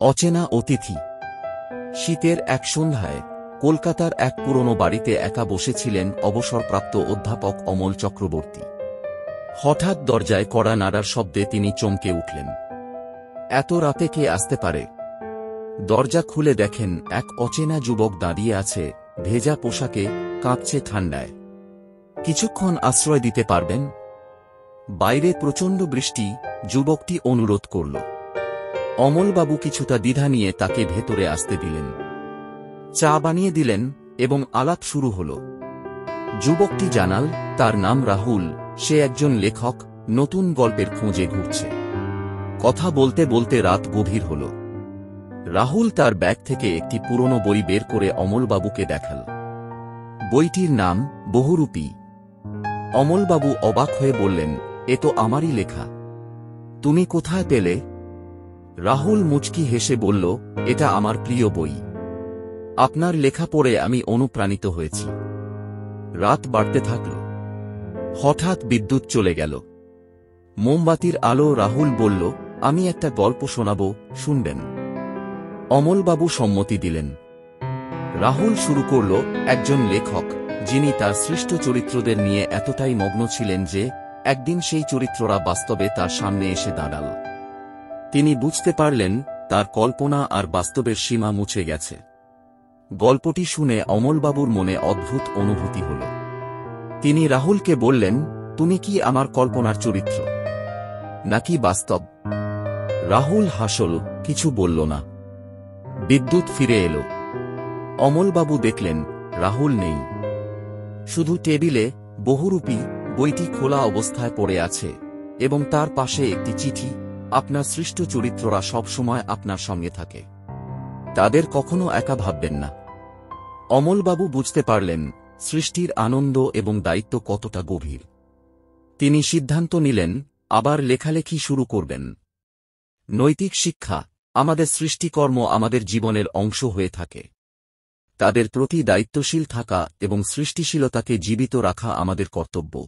অচেনা অতিথি। শীতের এক সন্ধ্যায় কলকাতার এক পুরনো বাড়িতে একা বসেছিলেন অবসরপ্রাপ্ত অধ্যাপক অমল চক্রবর্তী। হঠাৎ দরজায় কড়া নাড়ার শব্দে তিনি চমকে উঠলেন। এত রাতে কে আসতে পারে? দরজা খুলে দেখেন এক অচেনা যুবক দাঁড়িয়ে আছে, ভেজা পোশাকে, কাঁপছে ঠান্ডায়। কিছুক্ষণ আশ্রয় দিতে পারবেন? বাইরে প্রচণ্ড বৃষ্টি। যুবকটি অনুরোধ করল। অমলবাবু কিছুটা দ্বিধা নিয়ে তাকে ভেতরে আসতে দিলেন। চা বানিয়ে দিলেন এবং আলাপ শুরু হল। যুবকটি জানাল তার নাম রাহুল, সে একজন লেখক, নতুন গল্পের খোঁজে ঘুরছে। কথা বলতে বলতে রাত গভীর হল। রাহুল তার ব্যাগ থেকে একটি পুরনো বই বের করে অমলবাবুকে দেখাল। বইটির নাম বহুরূপী। অমলবাবু অবাক হয়ে বললেন, এ তো আমারই লেখা। তুমি কোথায় পেলে? রাহুল মুচকি হেসে বলল, এটা আমার প্রিয় বই। আপনার লেখা পড়ে আমি অনুপ্রাণিত হয়েছি। রাত বাড়তে থাকল। হঠাৎ বিদ্যুৎ চলে গেল। মোমবাতির আলো। রাহুল বলল, আমি একটা গল্প শোনাব, শুনবেন? অমলবাবু সম্মতি দিলেন। রাহুল শুরু করল। একজন লেখক, যিনি তার সৃষ্ট চরিত্রদের নিয়ে এতটাই মগ্ন ছিলেন যে একদিন সেই চরিত্ররা বাস্তবে তার সামনে এসে দাঁড়াল। তিনি বুঝতে পারলেন তার কল্পনা আর বাস্তবের সীমা মুছে গেছে। গল্পটি শুনে অমলবাবুর মনে অদ্ভুত অনুভূতি হল। তিনি রাহুলকে বললেন, তুমি কি আমার কল্পনার চরিত্র, নাকি বাস্তব? রাহুল হাসল, কিছু বলল না। বিদ্যুৎ ফিরে এল। অমলবাবু দেখলেন রাহুল নেই। শুধু টেবিলে বহুরূপী বইটি খোলা অবস্থায় পড়ে আছে এবং তার পাশে একটি চিঠি। আপনার সৃষ্ট চরিত্ররা সবসময় আপনার সঙ্গে থাকে, তাদের কখনো একা ভাববেন না। অমলবাবু বুঝতে পারলেন সৃষ্টির আনন্দ এবং দায়িত্ব কতটা গভীর। তিনি সিদ্ধান্ত নিলেন আবার লেখালেখি শুরু করবেন। নৈতিক শিক্ষা, আমাদের সৃষ্টিকর্ম আমাদের জীবনের অংশ হয়ে থাকে। তাদের প্রতি দায়িত্বশীল থাকা এবং সৃষ্টিশীলতাকে জীবিত রাখা আমাদের কর্তব্য।